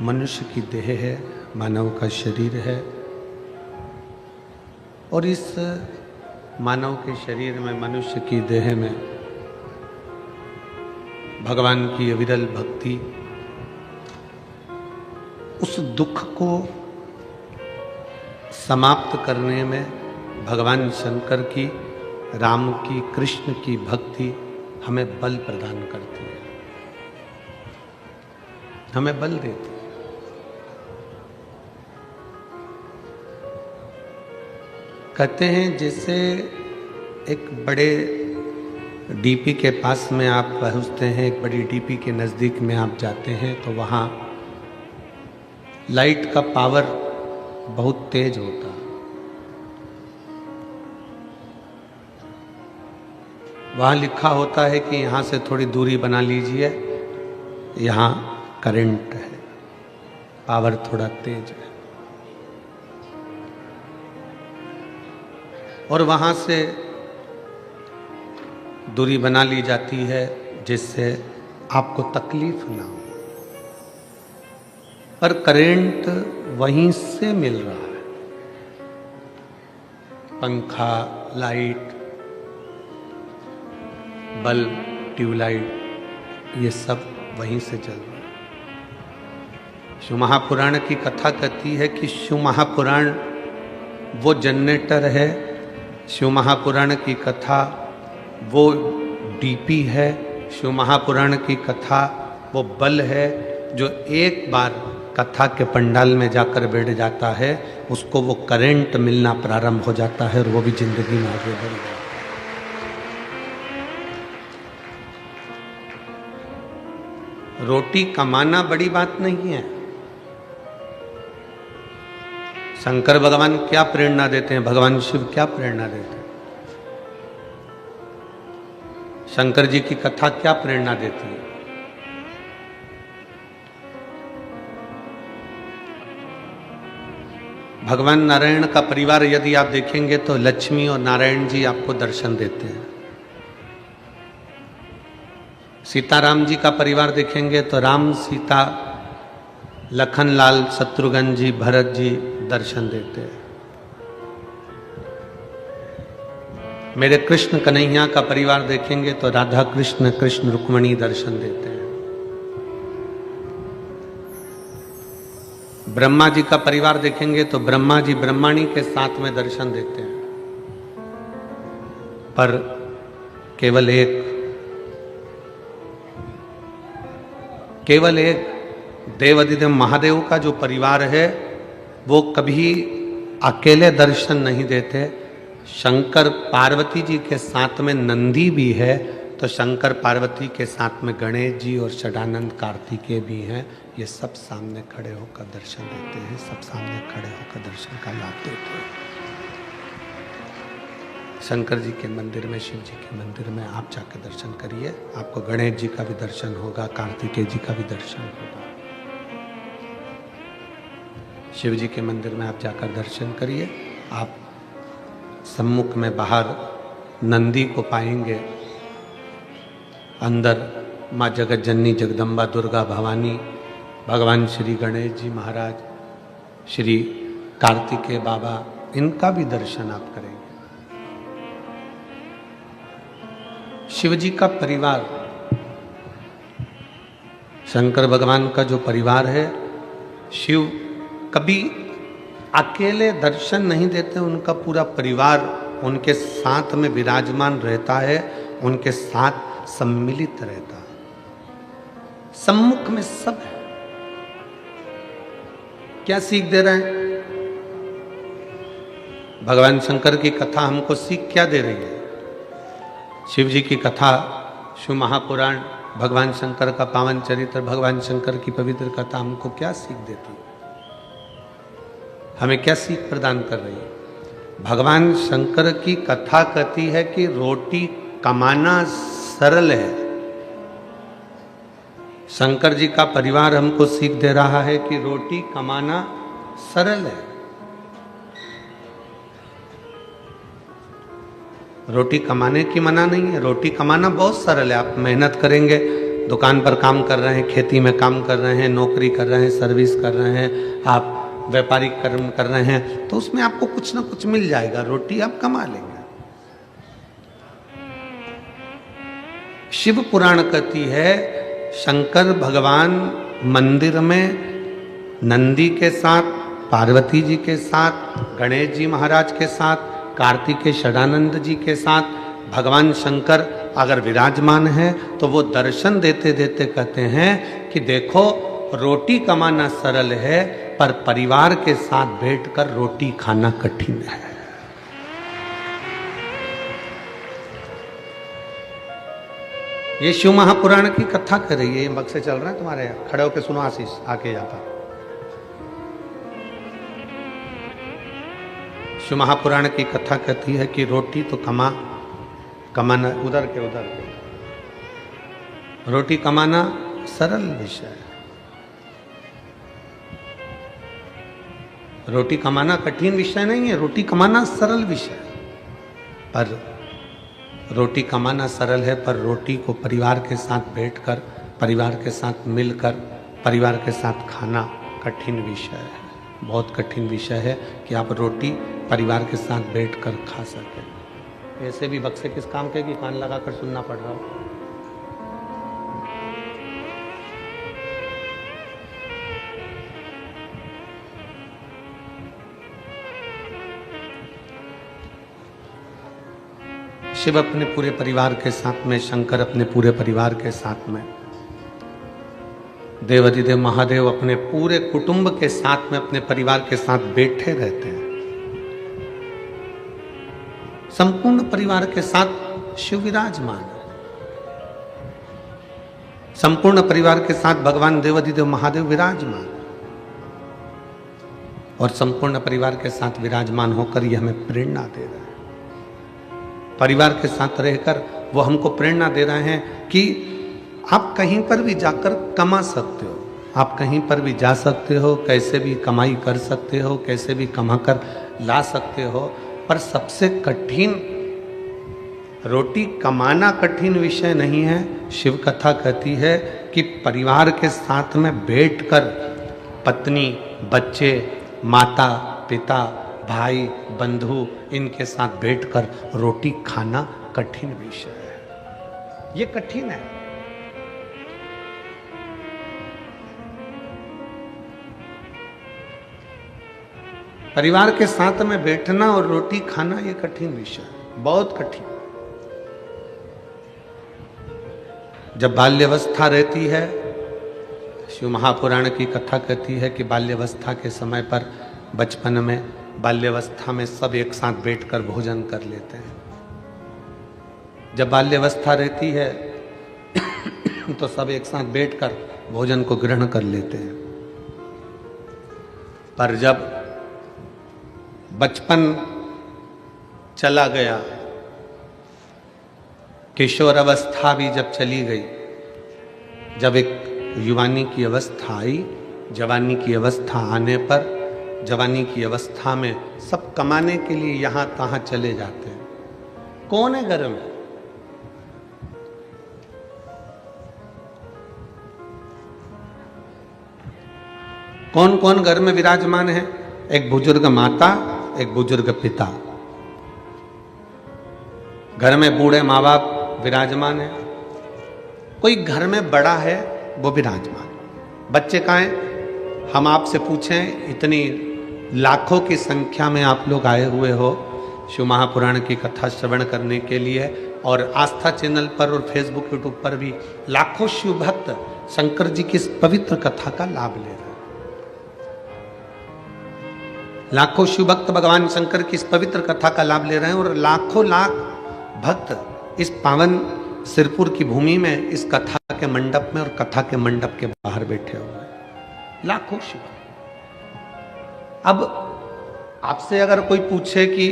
मनुष्य की देह है, मानव का शरीर है और इस मानव के शरीर में, मनुष्य की देह में भगवान की अविरल भक्ति उस दुख को समाप्त करने में भगवान शंकर की, राम की, कृष्ण की भक्ति हमें बल प्रदान करती है, हमें बल देती है। कहते हैं जैसे एक बड़े डीपी के पास में आप पहुंचते हैं, एक बड़ी डीपी के नज़दीक में आप जाते हैं तो वहाँ लाइट का पावर बहुत तेज होता है। वहाँ लिखा होता है कि यहाँ से थोड़ी दूरी बना लीजिए, यहाँ करंट है, पावर थोड़ा तेज है। और वहाँ से दूरी बना ली जाती है जिससे आपको तकलीफ ना हो, पर करंट वहीं से मिल रहा है। पंखा, लाइट, बल्ब, ट्यूबलाइट, ये सब वहीं से चल रहा है। शिव महापुराण की कथा कहती है कि शिव महापुराण वो जनरेटर है, शिव महापुराण की कथा वो डीपी है, शिव महापुराण की कथा वो बल है जो एक बार कथा के पंडाल में जाकर बैठ जाता है, उसको वो करंट मिलना प्रारंभ हो जाता है और वो भी जिंदगी में आगे बढ़ जाता है। रोटी कमाना बड़ी बात नहीं है। शंकर भगवान क्या प्रेरणा देते हैं, भगवान शिव क्या प्रेरणा देते हैं, शंकर जी की कथा क्या प्रेरणा देती है। भगवान नारायण का परिवार यदि आप देखेंगे तो लक्ष्मी और नारायण जी आपको दर्शन देते हैं। सीताराम जी का परिवार देखेंगे तो राम, सीता, लखन लाल, शत्रुघ्न जी, भरत जी दर्शन देते हैं। मेरे कृष्ण कन्हैया का परिवार देखेंगे तो राधा कृष्ण, कृष्ण रुक्मणी दर्शन देते हैं। ब्रह्मा जी का परिवार देखेंगे तो ब्रह्मा जी ब्रह्माणी के साथ में दर्शन देते हैं। पर केवल एक देवाधिदेव महादेव का जो परिवार है वो कभी अकेले दर्शन नहीं देते। शंकर पार्वती जी के साथ में नंदी भी है तो शंकर पार्वती के साथ में गणेश जी और षडानंद कार्तिकेय भी हैं। ये सब सामने खड़े होकर दर्शन देते हैं, सब सामने खड़े होकर दर्शन का लाभ देते हैं। शंकर जी के मंदिर में, शिव जी के मंदिर में आप जाकर दर्शन करिए, आपको गणेश जी का भी दर्शन होगा, कार्तिकेय जी का भी दर्शन होगा। शिव जी के मंदिर में आप जाकर दर्शन करिए, आप सम्मुख में बाहर नंदी को पाएंगे, अंदर माँ जगत जननी जगदम्बा दुर्गा भवानी, भगवान श्री गणेश जी महाराज, श्री कार्तिकेय बाबा, इनका भी दर्शन आप करेंगे। शिव जी का परिवार, शंकर भगवान का जो परिवार है, शिव कभी अकेले दर्शन नहीं देते, उनका पूरा परिवार उनके साथ में विराजमान रहता है, उनके साथ सम्मिलित रहता है, सम्मुख में सब है। क्या सीख दे रहे हैं? भगवान शंकर की कथा हमको सीख क्या दे रही है? शिव जी की कथा, शिव महापुराण, भगवान शंकर का पावन चरित्र, भगवान शंकर की पवित्र कथा हमको क्या सीख देती है? हमें क्या सीख प्रदान कर रही है? भगवान शंकर की कथा कहती है कि रोटी कमाना सरल है। शंकर जी का परिवार हमको सीख दे रहा है कि रोटी कमाना सरल है। रोटी कमाने की मना नहीं है, रोटी कमाना बहुत सरल है। आप मेहनत करेंगे, दुकान पर काम कर रहे हैं, खेती में काम कर रहे हैं, नौकरी कर रहे हैं, सर्विस कर रहे हैं, आप व्यापारिक कर्म कर रहे हैं, तो उसमें आपको कुछ ना कुछ मिल जाएगा, रोटी आप कमा लेंगे। शिव पुराण कहती है शंकर भगवान मंदिर में नंदी के साथ, पार्वती जी के साथ, गणेश जी महाराज के साथ, कार्तिकेय षडानंद जी के साथ भगवान शंकर अगर विराजमान है तो वो दर्शन देते देते कहते हैं कि देखो रोटी कमाना सरल है पर परिवार के साथ बैठकर रोटी खाना कठिन है। ये शिव महापुराण की कथा कर रही है। ये मग से चल रहा है तुम्हारे यहाँ, खड़े होकर सुनो आशीष, आके यहाँ पर। शिव महापुराण की कथा कहती है कि रोटी तो कमाना उधर के रोटी कमाना सरल विषय है, रोटी कमाना कठिन विषय नहीं है, रोटी कमाना सरल विषय है। पर रोटी कमाना सरल है, पर रोटी को परिवार के साथ बैठकर, परिवार के साथ मिलकर, परिवार के साथ खाना कठिन विषय है, बहुत कठिन विषय है कि आप रोटी परिवार के साथ बैठकर खा सकें। ऐसे भी बक्से किस काम के कि कान लगाकर सुनना पड़ रहा हो। शिव अपने पूरे परिवार के साथ में, शंकर अपने पूरे परिवार के साथ में, देवाधिदेव महादेव अपने पूरे कुटुंब के साथ में, अपने परिवार के साथ बैठे रहते हैं। संपूर्ण परिवार के साथ शिव विराजमान है, संपूर्ण परिवार के साथ भगवान देवाधिदेव महादेव विराजमान है, और संपूर्ण परिवार के साथ विराजमान होकर यह हमें प्रेरणा दे रहा है। परिवार के साथ रहकर वो हमको प्रेरणा दे रहे हैं कि आप कहीं पर भी जाकर कमा सकते हो, आप कहीं पर भी जा सकते हो, कैसे भी कमाई कर सकते हो, कैसे भी कमाकर ला सकते हो, पर सबसे कठिन रोटी कमाना कठिन विषय नहीं है। शिव कथा कहती है कि परिवार के साथ में बैठकर पत्नी, बच्चे, माता पिता, भाई, बंधु, इनके साथ बैठकर रोटी खाना कठिन विषय है। ये कठिन है। परिवार के साथ में बैठना और रोटी खाना ये कठिन विषय है, बहुत कठिन। जब बाल्यावस्था रहती है, शिव महापुराण की कथा कहती है कि बाल्यावस्था के समय पर, बचपन में, बाल्यावस्था में सब एक साथ बैठकर भोजन कर लेते हैं। जब बाल्यावस्था रहती है तो सब एक साथ बैठकर भोजन को ग्रहण कर लेते हैं। पर जब बचपन चला गया, किशोर अवस्था भी जब चली गई, जब एक युवानी की अवस्था आई, जवानी की अवस्था आने पर, जवानी की अवस्था में सब कमाने के लिए यहां तहां चले जाते हैं। कौन है घर में? कौन कौन घर में विराजमान है? एक बुजुर्ग माता, एक बुजुर्ग पिता, घर में बूढ़े माँ बाप विराजमान है, कोई घर में बड़ा है वो विराजमान। बच्चे कहाँ हैं? हम आपसे पूछें, इतनी लाखों की संख्या में आप लोग आए हुए हो शिव महापुराण की कथा श्रवण करने के लिए, और आस्था चैनल पर और फेसबुक यूट्यूब पर भी लाखों शिव भक्त शंकर जी की इस पवित्र कथा का लाभ ले रहे हैं। लाखों शिव भक्त भगवान शंकर की इस पवित्र कथा का लाभ ले रहे हैं, और लाखों लाख भक्त इस पावन सिरपुर की भूमि में, इस कथा के मंडप में और कथा के मंडप के बाहर बैठे हुए हैं, लाखों शिव। अब आपसे अगर कोई पूछे कि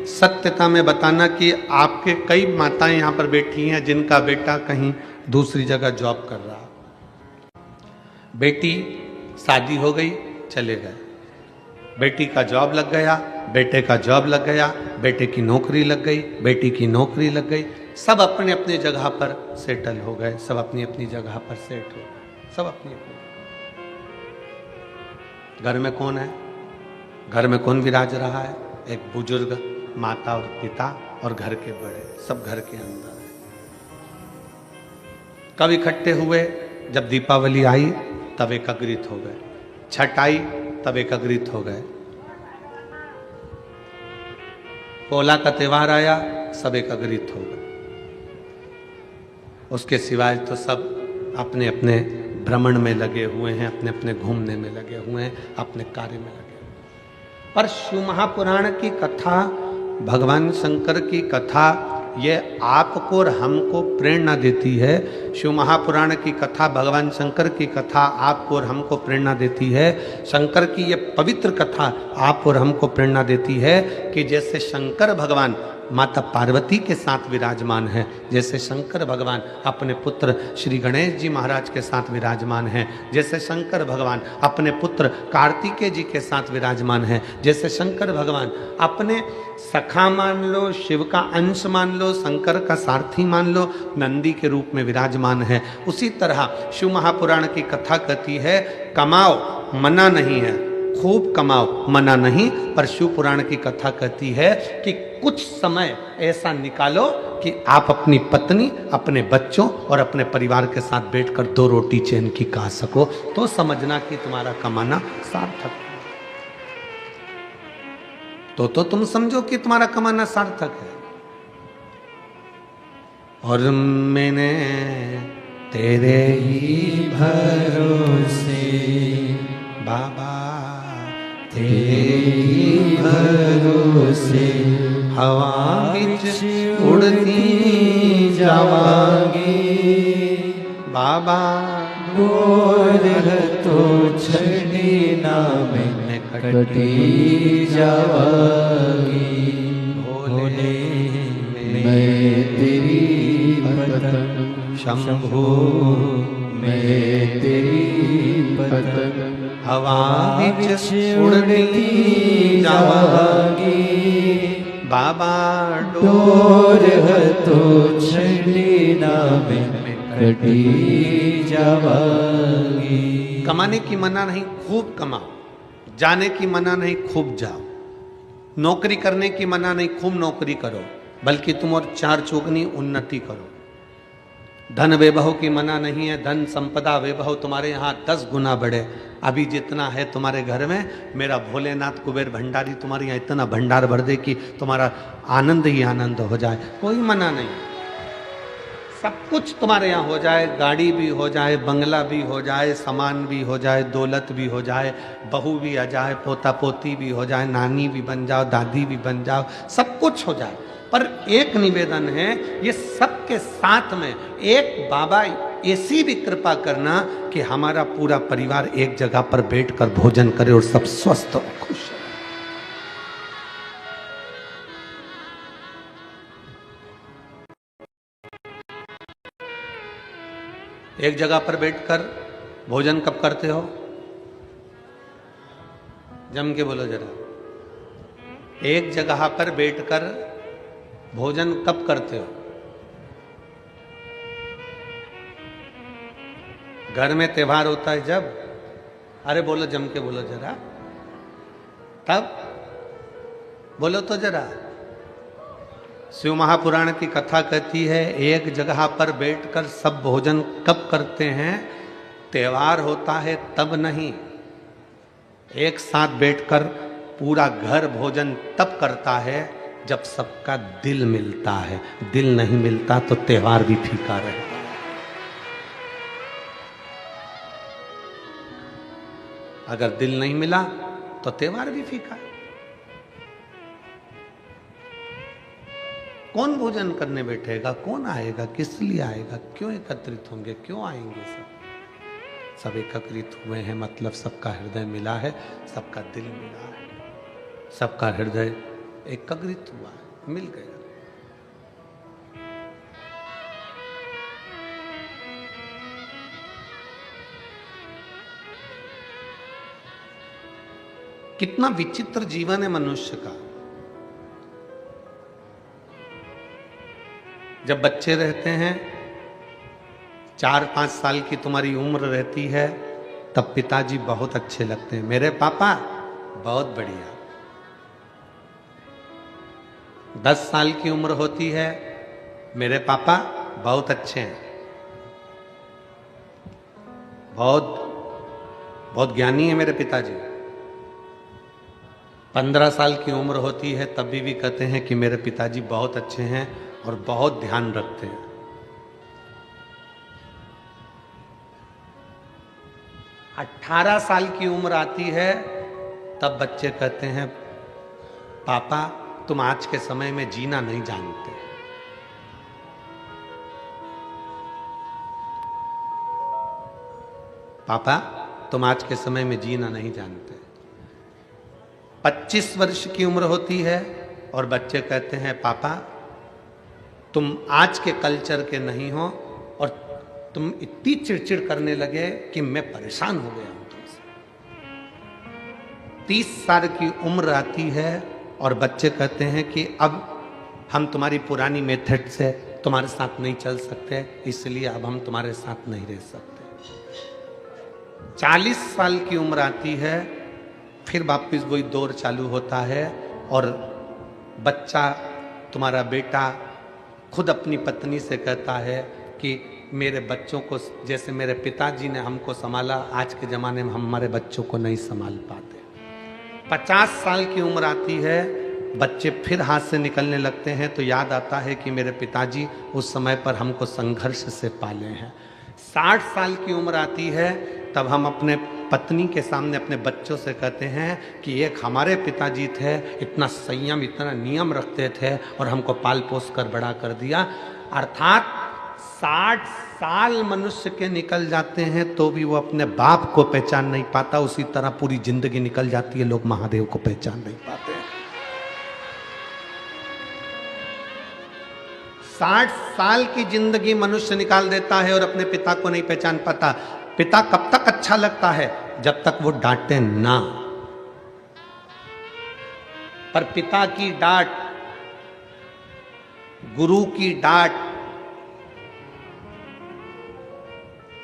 सत्यता में बताना कि आपके कई माताएं यहां पर बैठी हैं जिनका बेटा कहीं दूसरी जगह जॉब कर रहा, बेटी शादी हो गई, चले गए, बेटी का जॉब लग गया, बेटे का जॉब लग गया, बेटे की नौकरी लग गई, बेटी की नौकरी लग गई, सब अपने अपने जगह पर सेटल हो गए, सब अपनी अपनी जगह पर सेट हो गए, सब अपनी अपनी। घर में कौन है? घर में कौन विराज रहा है? एक बुजुर्ग, माता और पिता और घर के बड़े, सब घर के अंदर है। कब इकट्ठे हुए? जब दीपावली आई तब एकत्रित हो गए, छठ आई तब एकत्रित हो गए, पोला का त्योहार आया सब एकत्रित हो गए। उसके सिवाय तो सब अपने अपने भ्रमण में लगे हुए हैं, अपने अपने घूमने में लगे हुए हैं, अपने कार्य में लगे हुए हैं। पर शिव महापुराण की कथा, भगवान शंकर की कथा, ये आपको और हमको प्रेरणा देती है। शिव महापुराण की कथा, भगवान शंकर की कथा आपको और हमको प्रेरणा देती है। शंकर की ये पवित्र कथा आप और हमको प्रेरणा देती है कि जैसे शंकर भगवान माता पार्वती के साथ विराजमान है, जैसे शंकर भगवान अपने पुत्र श्री गणेश जी महाराज के साथ विराजमान है, जैसे शंकर भगवान अपने पुत्र कार्तिकेय जी के साथ विराजमान है, जैसे शंकर भगवान अपने सखा मान लो, शिव का अंश मान लो, शंकर का सारथी मान लो, नंदी के रूप में विराजमान है, उसी तरह शिव महापुराण की कथा कहती है कमाओ मना नहीं है, खूब कमाओ मना नहीं, पर शिव पुराण की कथा कहती है कि कुछ समय ऐसा निकालो कि आप अपनी पत्नी, अपने बच्चों और अपने परिवार के साथ बैठकर 2 रोटी चैन की खा सको, तो समझना कि तुम्हारा कमाना सार्थक है। तो तुम समझो कि तुम्हारा कमाना सार्थक है। और मैंने तेरे ही भरोसे बाबा, तेरे ही भरोसे हवा विच उड़ती जावांगी बाबा, गोर तो छड़ी ना में कटी जावांगी, भोले मैं तेरी पतंग, शंभो मैं तेरी पतंग, हवा विच उड़ती जावांगी बाबा, डोर तो छड़ी ना में कटी जावांगी। कमाने की मना नहीं, खूब कमाओ। जाने की मना नहीं, खूब जाओ। नौकरी करने की मना नहीं, खूब नौकरी करो, बल्कि तुम और 4 चौगुनी उन्नति करो। धन वैभव की मना नहीं है, धन संपदा वैभव तुम्हारे यहाँ 10 गुना बढ़े। अभी जितना है तुम्हारे घर में, मेरा भोलेनाथ कुबेर भंडारी तुम्हारे यहाँ इतना भंडार भर दे कि तुम्हारा आनंद ही आनंद हो जाए, कोई मना नहीं। सब कुछ तुम्हारे यहाँ हो जाए, गाड़ी भी हो जाए, बंगला भी हो जाए, सामान भी हो जाए, दौलत भी हो जाए, बहू भी आ जाए, पोता पोती भी हो जाए, नानी भी बन जाओ, दादी भी बन जाओ, सब कुछ हो जाए। पर एक निवेदन है, ये सबके साथ में एक बाबा ऐसी भी कृपा करना कि हमारा पूरा परिवार एक जगह पर बैठकर भोजन करे और सब स्वस्थ और खुश रहे। एक जगह पर बैठकर भोजन कब करते हो? जम के बोलो जरा। एक जगह पर बैठकर भोजन कब करते हो? घर में त्योहार होता है जब? अरे बोलो, जम के बोलो जरा। तब बोलो तो जरा। शिव महापुराण की कथा कहती है एक जगह पर बैठकर सब भोजन कब करते हैं? त्योहार होता है तब नहीं। एक साथ बैठकर पूरा घर भोजन तब करता है जब सबका दिल मिलता है। दिल नहीं मिलता तो त्योहार भी फीका रहेगा। अगर दिल नहीं मिला तो त्योहार भी फीका है। कौन भोजन करने बैठेगा? कौन आएगा? किस लिए आएगा? क्यों एकत्रित होंगे? क्यों आएंगे? सब एकत्रित हुए हैं, मतलब सबका हृदय मिला है, सबका दिल मिला है, सबका हृदय एकत्रित हुआ है, मिल गया। कितना विचित्र जीवन है मनुष्य का। जब बच्चे रहते हैं, 4-5 साल की तुम्हारी उम्र रहती है, तब पिताजी बहुत अच्छे लगते हैं। मेरे पापा बहुत बढ़िया। 10 साल की उम्र होती है, मेरे पापा बहुत अच्छे हैं, बहुत ज्ञानी है मेरे पिताजी। 15 साल की उम्र होती है, तब भी कहते हैं कि मेरे पिताजी बहुत अच्छे हैं और बहुत ध्यान रखते हैं। 18 साल की उम्र आती है, तब बच्चे कहते हैं पापा तुम आज के समय में जीना नहीं जानते। पापा तुम आज के समय में जीना नहीं जानते। 25 वर्ष की उम्र होती है और बच्चे कहते हैं पापा तुम आज के कल्चर के नहीं हो और तुम इतनी चिड़चिड़ करने लगे कि मैं परेशान हो गया हूं तुमसे। 30 साल की उम्र आती है और बच्चे कहते हैं कि अब हम तुम्हारी पुरानी मेथड से तुम्हारे साथ नहीं चल सकते, इसलिए अब हम तुम्हारे साथ नहीं रह सकते। 40 साल की उम्र आती है, फिर वापिस वही दौर चालू होता है और बच्चा, तुम्हारा बेटा खुद अपनी पत्नी से कहता है कि मेरे बच्चों को जैसे मेरे पिताजी ने हमको संभाला, आज के ज़माने में हम हमारे बच्चों को नहीं संभाल पाते। 50 साल की उम्र आती है, बच्चे फिर हाथ से निकलने लगते हैं, तो याद आता है कि मेरे पिताजी उस समय पर हमको संघर्ष से पाले हैं। 60 साल की उम्र आती है, तब हम अपने पत्नी के सामने अपने बच्चों से कहते हैं कि एक हमारे पिताजी थे, इतना संयम इतना नियम रखते थे और हमको पाल पोस कर बड़ा कर दिया। अर्थात 60 साल मनुष्य के निकल जाते हैं तो भी वो अपने बाप को पहचान नहीं पाता। उसी तरह पूरी जिंदगी निकल जाती है, लोग महादेव को पहचान नहीं पाते। 60 साल की जिंदगी मनुष्य निकाल देता है और अपने पिता को नहीं पहचान पाता। पिता कब तक अच्छा लगता है? जब तक वो डांटे ना। पर पिता की डांट, गुरु की डांट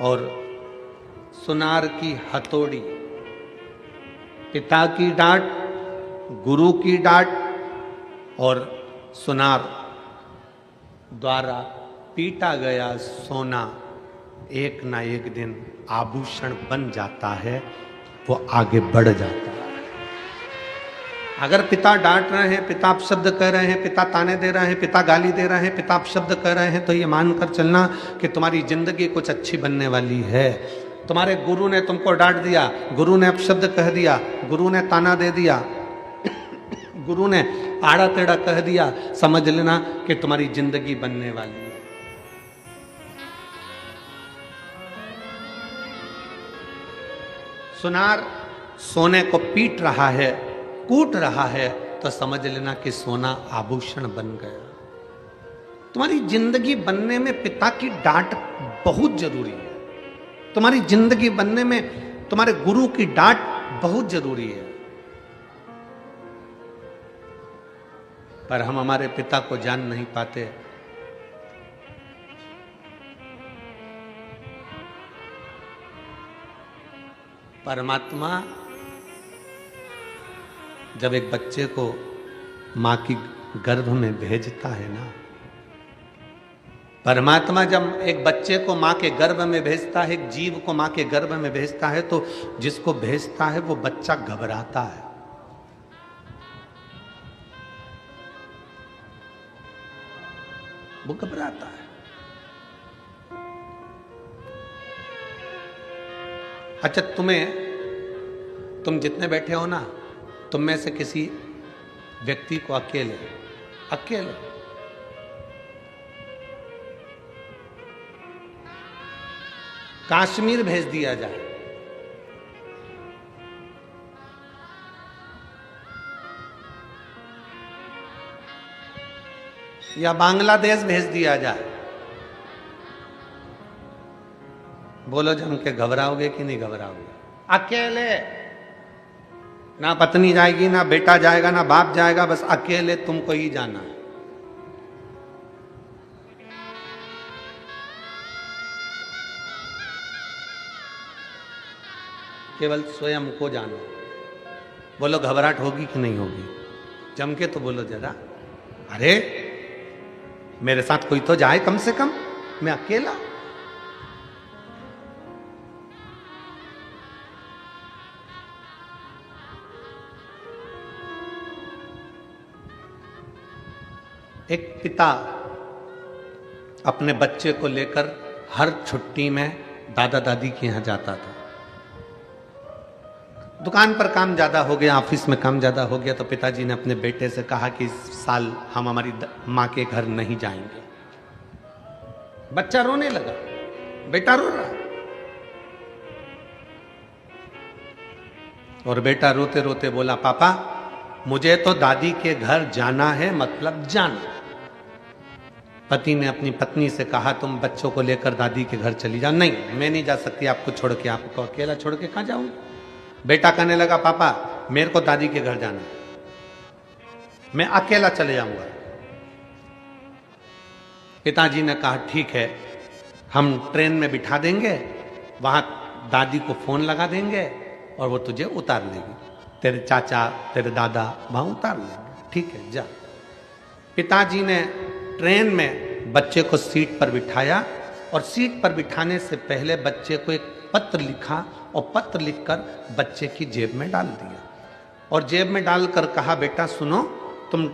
और सुनार की हथौड़ी, पिता की डांट, गुरु की डांट और सुनार द्वारा पीटा गया सोना एक ना एक दिन आभूषण बन जाता है, वो आगे बढ़ जाता है। अगर पिता डांट रहे हैं, पिता अपशब्द कह रहे हैं, पिता ताने दे रहे हैं, पिता गाली दे रहे हैं, पिता अपशब्द कह रहे हैं, तो ये मानकर चलना कि तुम्हारी जिंदगी कुछ अच्छी बनने वाली है। तुम्हारे गुरु ने तुमको डांट दिया, गुरु ने अपशब्द कह दिया, गुरु ने ताना दे दिया, गुरु ने आड़ा टेढ़ा कह दिया, समझ लेना कि तुम्हारी जिंदगी बनने वाली है। सुनार सोने को पीट रहा है, कूट रहा है, तो समझ लेना कि सोना आभूषण बन गया। तुम्हारी जिंदगी बनने में पिता की डांट बहुत जरूरी है। तुम्हारी जिंदगी बनने में तुम्हारे गुरु की डांट बहुत जरूरी है। पर हम हमारे पिता को जान नहीं पाते। परमात्मा जब एक बच्चे को मां की गर्भ में भेजता है ना, परमात्मा जब एक बच्चे को मां के गर्भ में भेजता है, एक जीव को मां के गर्भ में भेजता है, तो जिसको भेजता है वो बच्चा घबराता है। वो घबराता है। अच्छा, तुम जितने बैठे हो ना, तुम में से किसी व्यक्ति को अकेले कश्मीर भेज दिया जाए, या बांग्लादेश भेज दिया जाए, बोलो जम के घबराओगे कि नहीं घबराओगे? अकेले ना पत्नी जाएगी, ना बेटा जाएगा, ना बाप जाएगा, बस अकेले तुमको ही जाना है। केवल स्वयं को जाना। बोलो घबराहट होगी कि नहीं होगी? जम के तो बोलो जरा। अरे मेरे साथ कोई तो जाए कम से कम, मैं अकेला। एक पिता अपने बच्चे को लेकर हर छुट्टी में दादा दादी के यहां जाता था। दुकान पर काम ज्यादा हो गया, ऑफिस में काम ज्यादा हो गया, तो पिताजी ने अपने बेटे से कहा कि इस साल हम हमारी मां के घर नहीं जाएंगे। बच्चा रोने लगा, बेटा रो रहा, और बेटा रोते रोते बोला, पापा मुझे तो दादी के घर जाना है, मतलब जाना। पति ने अपनी पत्नी से कहा, तुम बच्चों को लेकर दादी के घर चली जाओ। नहीं, मैं नहीं जा सकती आपको छोड़ के, आपको अकेला छोड़ के कहां जाऊंगी। बेटा कहने लगा, पापा मेरे को दादी के घर जाना है, मैं अकेला चले जाऊंगा। पिताजी ने कहा, ठीक है, हम ट्रेन में बिठा देंगे, वहां दादी को फोन लगा देंगे और वो तुझे उतार लेगी, तेरे चाचा तेरे दादा वहां उतार लेंगे, ठीक है जा। पिताजी ने ट्रेन में बच्चे को सीट पर बिठाया और सीट पर बिठाने से पहले बच्चे को एक पत्र लिखा और पत्र लिखकर बच्चे की जेब में डाल दिया और जेब में डालकर कहा, बेटा सुनो, तुम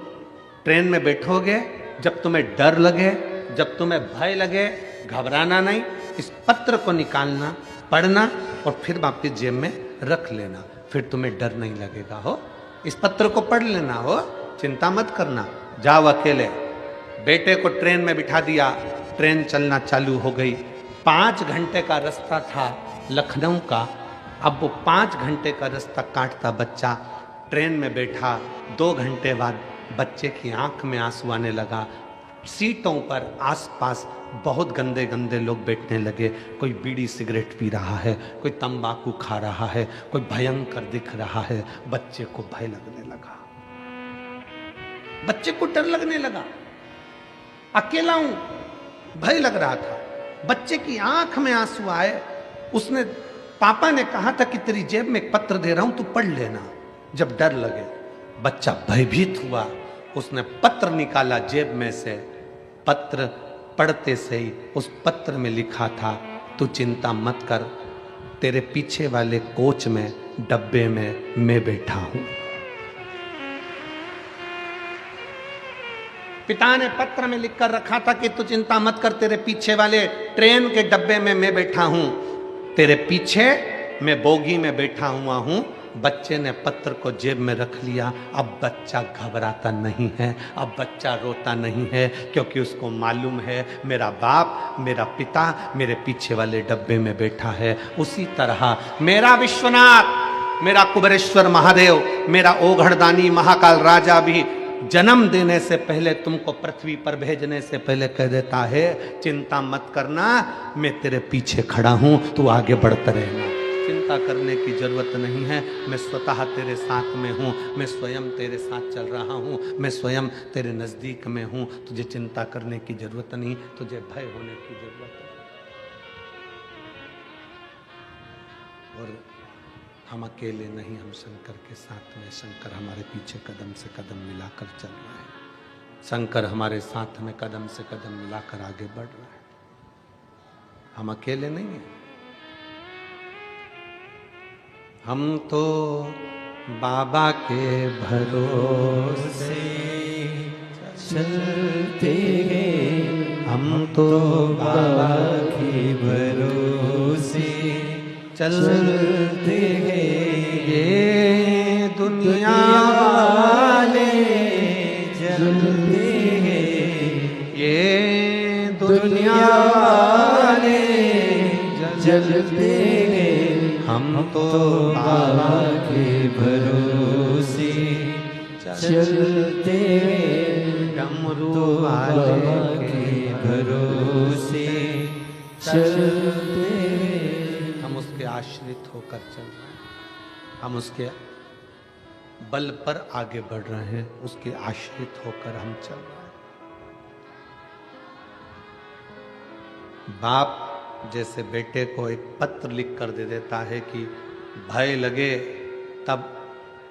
ट्रेन में बैठोगे, जब तुम्हें डर लगे, जब तुम्हें भय लगे, घबराना नहीं, इस पत्र को निकालना, पढ़ना और फिर वापस जेब में रख लेना, फिर तुम्हें डर नहीं लगेगा। हो इस पत्र को पढ़ लेना, हो चिंता मत करना, जाओ अकेले। बेटे को ट्रेन में बिठा दिया, ट्रेन चलना चालू हो गई। 5 घंटे का रास्ता था लखनऊ का। अब वो 5 घंटे का रास्ता काटता बच्चा ट्रेन में बैठा। 2 घंटे बाद बच्चे की आंख में आंसू आने लगा। सीटों पर आसपास बहुत गंदे गंदे लोग बैठने लगे। कोई बीड़ी सिगरेट पी रहा है, कोई तंबाकू खा रहा है, कोई भयंकर दिख रहा है। बच्चे को भय लगने लगा, बच्चे को डर लगने लगा। अकेला हूं, भय लग रहा था। बच्चे की आंख में आंसू आए। उसने, पापा ने कहा था कि तेरी जेब में एक पत्र दे रहा हूं, तू पढ़ लेना जब डर लगे। बच्चा भयभीत हुआ, उसने पत्र निकाला जेब में से। पत्र पढ़ते से ही उस पत्र में लिखा था, तू चिंता मत कर, तेरे पीछे वाले कोच में डब्बे में मैं बैठा हूं। पिता ने पत्र में लिखकर रखा था कि तू चिंता मत कर, तेरे पीछे वाले ट्रेन के डब्बे में मैं बैठा हूं, तेरे पीछे मैं बोगी में बैठा हुआ हूं। बच्चे ने पत्र को जेब में रख लिया। अब बच्चा घबराता नहीं है, अब बच्चा रोता नहीं है, क्योंकि उसको मालूम है मेरा बाप, मेरा पिता मेरे पीछे वाले डब्बे में बैठा है। उसी तरह मेरा विश्वनाथ, मेरा कुबेरेश्वर महादेव, मेरा ओघड़दानी महाकाल राजा भी जन्म देने से पहले, तुमको पृथ्वी पर भेजने से पहले कह देता है, चिंता मत करना, मैं तेरे पीछे खड़ा हूं, तू आगे बढ़ता रहना, चिंता करने की जरूरत नहीं है, मैं स्वतः तेरे साथ में हूं, मैं स्वयं तेरे साथ चल रहा हूं, मैं स्वयं तेरे नजदीक में हूं, तुझे चिंता करने की जरूरत नहीं, तुझे भय होने की जरूरत है। और हम अकेले नहीं, हम शंकर के साथ में, शंकर हमारे पीछे कदम से कदम मिलाकर चल रहा है, शंकर हमारे साथ में कदम से कदम मिलाकर आगे बढ़ रहा है। हम अकेले नहीं हैं। हम तो बाबा के भरोसे चलते हैं, हम तो बाबा के भरोसे चलते हैं। ये दुनिया वाले जलते हैं, ये दुनिया वाले जलते हैं, हम तो बाबा के भरोसे चलते हैं, डमरू तो बाबा वाले के भरोसे चलते हैं। हम उसके आश्रित होकर चल रहे हैं, हम उसके बल पर आगे बढ़ रहे हैं, उसके आश्रित होकर हम चल रहे हैं। बाप जैसे बेटे को एक पत्र लिख कर दे देता है कि भय लगे तब,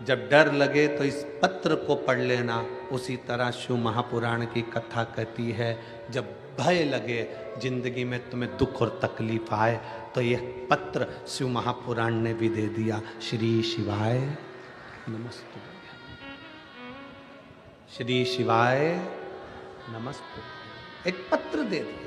जब डर लगे तो इस पत्र को पढ़ लेना, उसी तरह शिव महापुराण की कथा कहती है जब भय लगे जिंदगी में तुम्हें दुख और तकलीफ आए तो यह पत्र शिव महापुराण ने भी दे दिया। श्री शिवाय नमस्ते, श्री शिवाय नमस्ते, एक पत्र दे दिया।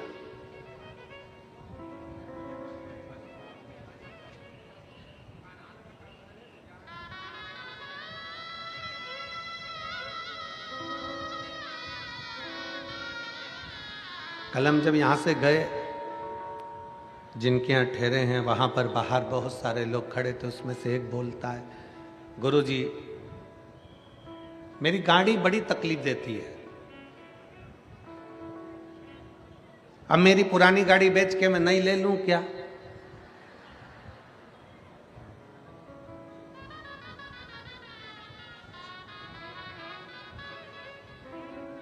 कल हम जब यहाँ से गए, जिनके यहाँ ठहरे हैं वहाँ पर बाहर बहुत सारे लोग खड़े थे, उसमें से एक बोलता है, गुरुजी मेरी गाड़ी बड़ी तकलीफ देती है, अब मेरी पुरानी गाड़ी बेच के मैं नई ले लूं क्या?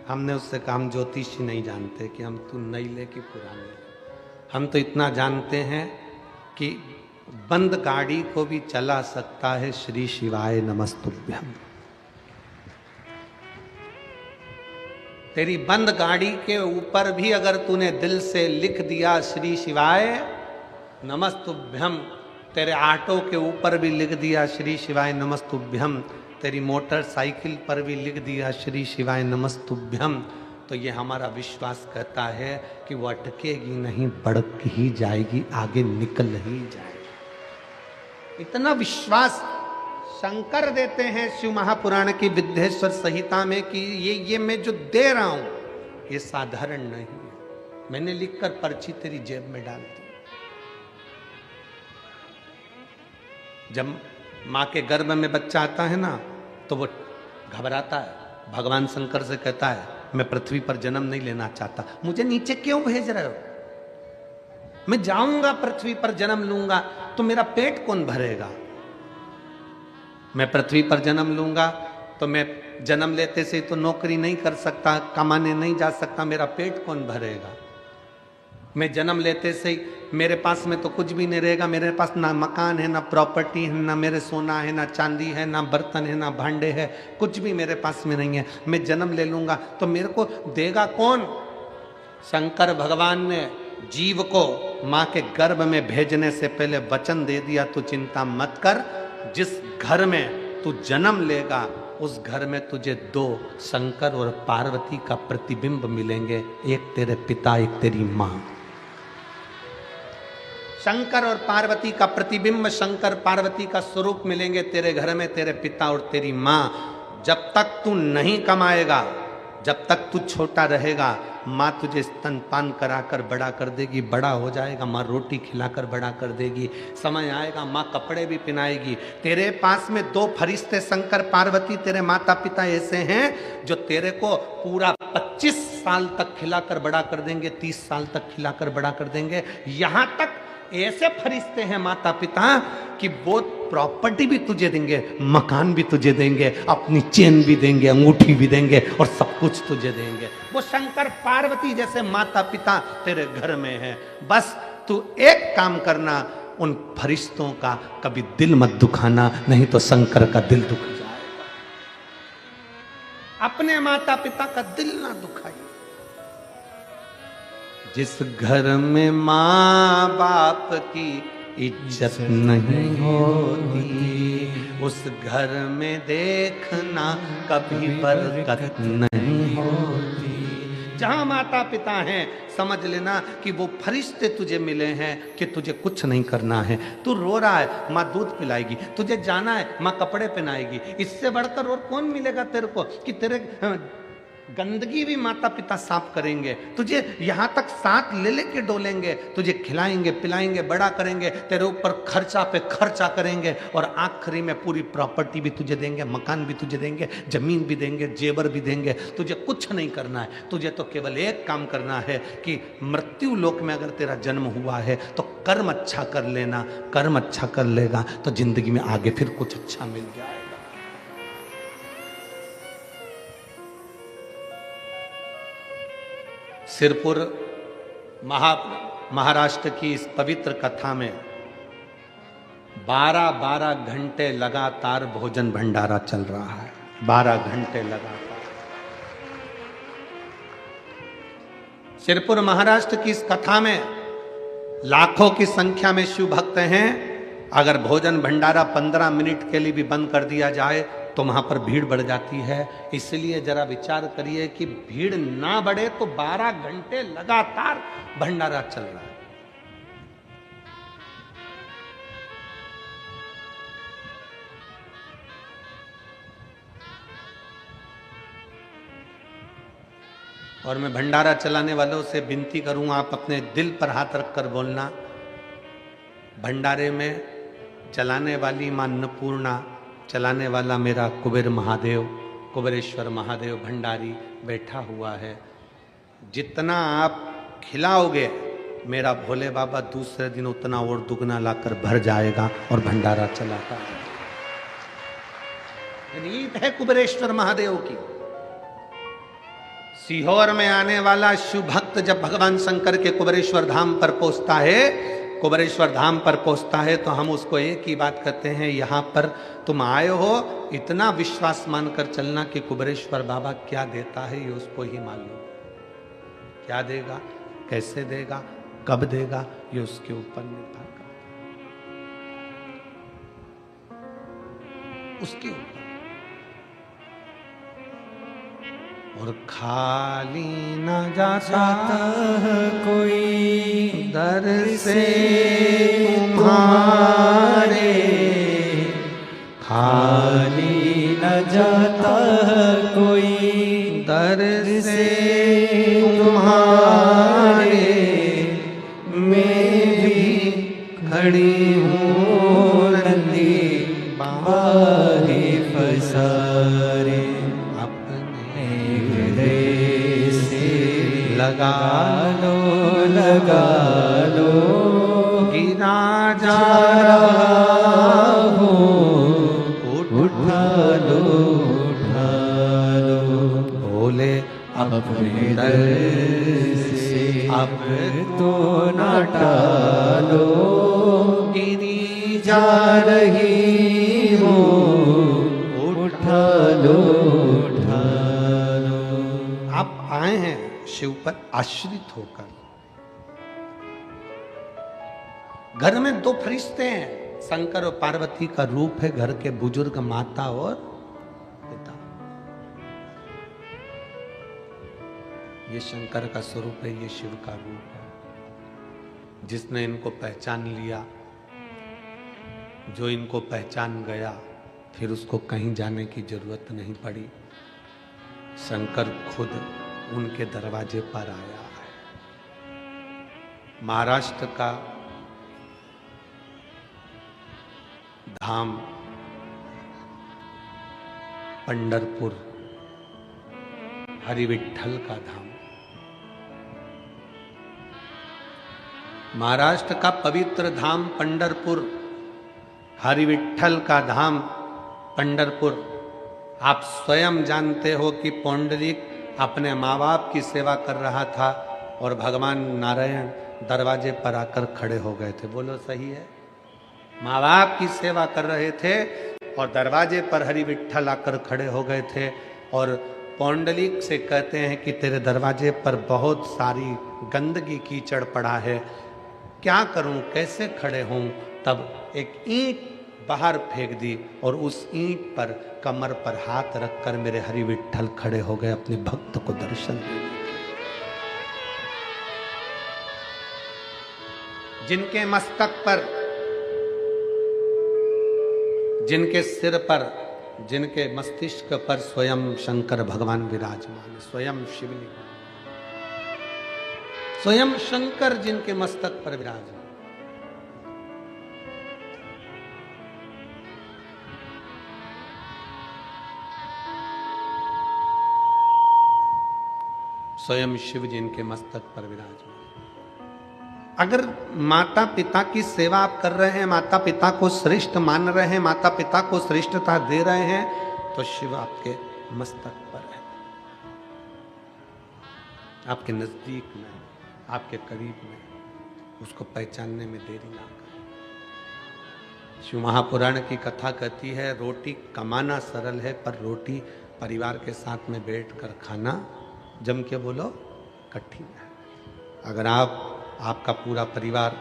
हमने उससे कहा हम ज्योतिषी नहीं जानते कि हम तू नई ले कि पुरानी ले, हम तो इतना जानते हैं कि बंद गाड़ी को भी चला सकता है श्री शिवाय नमस्तुभ्यम। तेरी बंद गाड़ी के ऊपर भी अगर तूने दिल से लिख दिया श्री शिवाय नमस्तुभ्यम, तेरे ऑटो के ऊपर भी लिख दिया श्री शिवाय नमस्तुभ्यम, तेरी मोटरसाइकिल पर भी लिख दिया श्री शिवाय नमस्तुभ्यम, तो ये हमारा विश्वास कहता है कि वो अटकेगी नहीं, बढ़ ही जाएगी, आगे निकल ही जाएगी। इतना विश्वास शंकर देते हैं शिव महापुराण की विद्येश्वर संहिता में कि ये मैं जो दे रहा हूं ये साधारण नहीं है। मैंने लिखकर पर्ची तेरी जेब में डाल दी। जब माँ के गर्भ में बच्चा आता है ना तो वो घबराता है, भगवान शंकर से कहता है मैं पृथ्वी पर जन्म नहीं लेना चाहता, मुझे नीचे क्यों भेज रहे हो? मैं जाऊंगा पृथ्वी पर जन्म लूंगा तो मेरा पेट कौन भरेगा? मैं पृथ्वी पर जन्म लूंगा तो मैं जन्म लेते से तो नौकरी नहीं कर सकता, कमाने नहीं जा सकता, मेरा पेट कौन भरेगा? मैं जन्म लेते से ही मेरे पास में तो कुछ भी नहीं रहेगा, मेरे पास ना मकान है, ना प्रॉपर्टी है, ना मेरे सोना है, ना चांदी है, ना बर्तन है, ना भांडे है, कुछ भी मेरे पास में नहीं है। मैं जन्म ले लूंगा तो मेरे को देगा कौन? शंकर भगवान ने जीव को माँ के गर्भ में भेजने से पहले वचन दे दिया, तू चिंता मत कर, जिस घर में तू जन्म लेगा उस घर में तुझे दो शंकर और पार्वती का प्रतिबिंब मिलेंगे, एक तेरे पिता एक तेरी माँ। शंकर और पार्वती का प्रतिबिंब, शंकर पार्वती का स्वरूप मिलेंगे तेरे घर में, तेरे पिता और तेरी माँ। जब तक तू नहीं कमाएगा, जब तक तू छोटा रहेगा, माँ तुझे स्तनपान कराकर बड़ा कर देगी, बड़ा हो जाएगा माँ रोटी खिलाकर बड़ा कर देगी, समय आएगा माँ कपड़े भी पहनाएगी। तेरे पास में दो फरिश्ते शंकर पार्वती तेरे माता पिता ऐसे हैं जो तेरे को पूरा 25 साल तक खिलाकर बड़ा कर देंगे, 30 साल तक खिलाकर बड़ा कर देंगे। यहाँ तक ऐसे फरिश्ते हैं माता पिता कि वो प्रॉपर्टी भी तुझे देंगे, मकान भी तुझे देंगे, अपनी चेन भी देंगे, अंगूठी भी देंगे और सब कुछ तुझे देंगे। वो शंकर पार्वती जैसे माता पिता तेरे घर में है। बस तू एक काम करना, उन फरिश्तों का कभी दिल मत दुखाना, नहीं तो शंकर का दिल दुख जाएगा। अपने माता पिता का दिल ना दुखाइए। जिस घर में माँ बाप की इज्जत नहीं होती, उस घर में देखना कभी बरकत नहीं होती। जहां माता पिता हैं समझ लेना कि वो फरिश्ते तुझे मिले हैं कि तुझे कुछ नहीं करना है। तू रो रहा है, माँ दूध पिलाएगी, तुझे जाना है माँ कपड़े पहनाएगी। इससे बढ़कर और कौन मिलेगा तेरे को कि तेरे गंदगी भी माता पिता साफ करेंगे, तुझे यहाँ तक साथ ले लेके डोलेंगे, तुझे खिलाएंगे पिलाएंगे, बड़ा करेंगे, तेरे ऊपर खर्चा पे खर्चा करेंगे और आखिरी में पूरी प्रॉपर्टी भी तुझे देंगे, मकान भी तुझे देंगे, जमीन भी देंगे, जेवर भी देंगे। तुझे कुछ नहीं करना है, तुझे तो केवल एक काम करना है कि मृत्यु लोक में अगर तेरा जन्म हुआ है तो कर्म अच्छा कर लेना। कर्म अच्छा कर लेगा तो जिंदगी में आगे फिर कुछ अच्छा मिल जाएगा। सिरपुर महाराष्ट्र की इस पवित्र कथा में 12-12 घंटे लगातार भोजन भंडारा चल रहा है। 12 घंटे लगातार। सिरपुर महाराष्ट्र की इस कथा में लाखों की संख्या में शिव भक्त हैं। अगर भोजन भंडारा 15 मिनट के लिए भी बंद कर दिया जाए तो वहां पर भीड़ बढ़ जाती है। इसलिए जरा विचार करिए कि भीड़ ना बढ़े तो 12 घंटे लगातार भंडारा चल रहा है। और मैं भंडारा चलाने वालों से विनती करूंगा, आप अपने दिल पर हाथ रखकर बोलना, भंडारे में चलाने वाली मां अन्नपूर्णा, चलाने वाला मेरा कुबेर महादेव, कुबेरेश्वर महादेव भंडारी बैठा हुआ है। जितना आप खिलाओगे मेरा भोले बाबा दूसरे दिन उतना और दुगना लाकर भर जाएगा और भंडारा चलाता है। रीत है कुबेरेश्वर महादेव की। सीहोर में आने वाला शिव भक्त जब भगवान शंकर के कुबेरेश्वर धाम पर पहुंचता है, कुबेरेश्वर धाम पर पहुंचता है, तो हम उसको एक ही बात कहते हैं, यहां पर तुम आए हो, इतना विश्वास मानकर चलना कि कुबेरेश्वर बाबा क्या देता है ये उसको ही मालूम। क्या देगा, कैसे देगा, कब देगा, ये उसके ऊपर निर्भर करता है, उसके ऊपर। और खाली न जाता कोई दर से तुम्हारे, खाली न जाता कोई दर से तुम्हारे, मैं भी खड़ी हूँ नंदी बाहे पसारे, लगा लगा लो गिरा जा रहा हो, उठा लो बोले अपने दर से अब तो न टालो, गिरी जा रही हो, उठा लो। आप आए हैं शिव पर आश्रित होकर। घर में 2 फरिश्ते हैं, शंकर और पार्वती का रूप है, घर के बुजुर्ग माता और पिता। ये शंकर का स्वरूप है, ये शिव का रूप है। जिसने इनको पहचान लिया, जो इनको पहचान गया, फिर उसको कहीं जाने की जरूरत नहीं पड़ी। शंकर खुद उनके दरवाजे पर आया है। महाराष्ट्र का धाम पंढरपुर, हरिविठ्ठल का धाम। महाराष्ट्र का पवित्र धाम पंढरपुर, हरिविठ्ठल का धाम पंढरपुर। आप स्वयं जानते हो कि पौंडरिक अपने माँ बाप की सेवा कर रहा था और भगवान नारायण दरवाजे पर आकर खड़े हो गए थे। बोलो सही है? माँ बाप की सेवा कर रहे थे और दरवाजे पर हरिविठ्ठल आकर खड़े हो गए थे और पौंडलिक से कहते हैं कि तेरे दरवाजे पर बहुत सारी गंदगी कीचड़ पड़ा है, क्या करूं, कैसे खड़े हों? तब एक ईंट बाहर फेंक दी और उस ईंट पर कमर पर हाथ रखकर मेरे हरिविठ्ठल खड़े हो गए अपने भक्त को दर्शन देने। जिनके मस्तक पर, जिनके सिर पर, जिनके मस्तिष्क पर स्वयं शंकर भगवान विराजमान, स्वयं शिवलिंग, स्वयं शंकर जिनके मस्तक पर विराजमान। स्वयं शिव जिनके मस्तक पर विराजमान। अगर माता पिता की सेवा आप कर रहे हैं, माता पिता को श्रेष्ठ मान रहे हैं, माता पिता को श्रेष्ठता दे रहे हैं, तो शिव आपके मस्तक पर है। आपके नज़दीक में, आपके करीब में, उसको पहचानने में देरी ना करें। शिव महापुराण की कथा कहती है रोटी कमाना सरल है, पर रोटी परिवार के साथ में बैठकर खाना, जम के बोलो, कठिन है। अगर आपका पूरा परिवार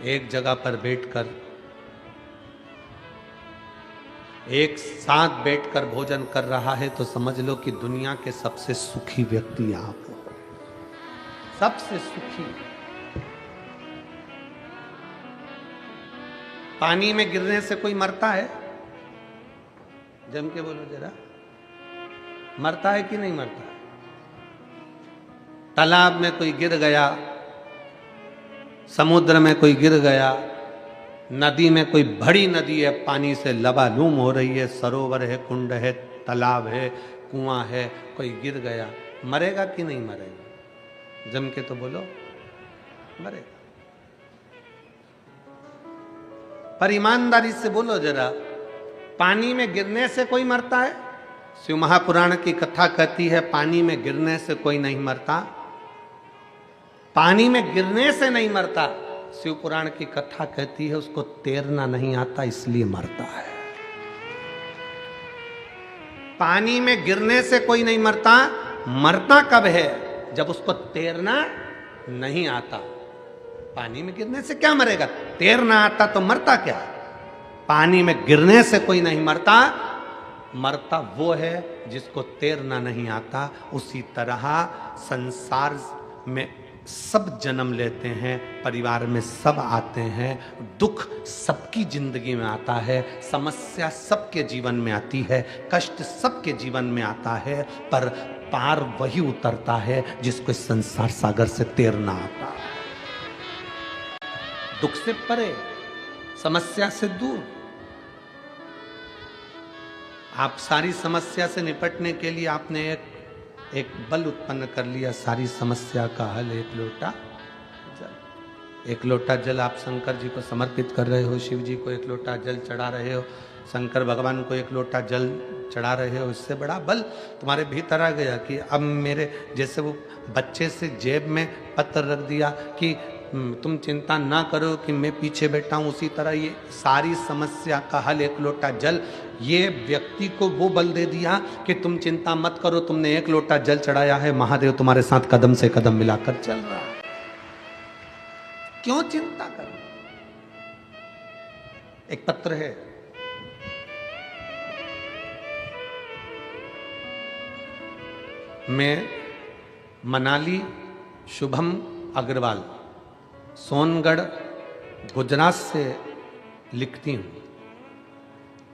एक जगह पर बैठकर एक साथ बैठकर भोजन कर रहा है तो समझ लो कि दुनिया के सबसे सुखी व्यक्ति आप हो, सबसे सुखी। पानी में गिरने से कोई मरता है? जम के बोलो जरा, मरता है कि नहीं मरता? तालाब में कोई गिर गया, समुद्र में कोई गिर गया, नदी में कोई बड़ी नदी है, पानी से लबालूम हो रही है, सरोवर है, कुंड है, तालाब है, कुआं है, कोई गिर गया, मरेगा कि नहीं मरेगा? जम के तो बोलो, मरेगा। पर ईमानदारी से बोलो जरा, पानी में गिरने से कोई मरता है? शिव महापुराण की कथा कहती है पानी में गिरने से कोई नहीं मरता, पानी में गिरने से नहीं मरता। शिव पुराण की कथा कहती है उसको तैरना नहीं आता इसलिए मरता है। पानी में गिरने से कोई नहीं मरता, मरता कब है? जब उसको तैरना नहीं आता। पानी में गिरने से क्या मरेगा? तैरना आता तो मरता क्या? पानी में गिरने से कोई नहीं मरता, मरता वो है जिसको तैरना नहीं आता। उसी तरह संसार में सब जन्म लेते हैं, परिवार में सब आते हैं, दुख सबकी जिंदगी में आता है, समस्या सबके जीवन में आती है, कष्ट सबके जीवन में आता है, पर पार वही उतरता है जिसको इस संसार सागर से तैरना आता है। दुख से परे, समस्या से दूर। आप सारी समस्या से निपटने के लिए आपने एक बल उत्पन्न कर लिया, सारी समस्या का हल एक लोटा जल। एक लोटा जल आप शंकर जी को समर्पित कर रहे हो, शिव जी को एक लोटा जल चढ़ा रहे हो, शंकर भगवान को एक लोटा जल चढ़ा रहे हो। इससे बड़ा बल तुम्हारे भीतर आ गया कि अब मेरे जैसे वो बच्चे से जेब में पत्र रख दिया कि तुम चिंता ना करो कि मैं पीछे बैठा हूं, उसी तरह ये सारी समस्या का हल एक लोटा जल, ये व्यक्ति को वो बल दे दिया कि तुम चिंता मत करो, तुमने एक लोटा जल चढ़ाया है, महादेव तुम्हारे साथ कदम से कदम मिलाकर चल रहा है, क्यों चिंता करो। एक पत्र है, मैं मनाली शुभम अग्रवाल सोनगढ़ गुजरात से लिखती हूँ।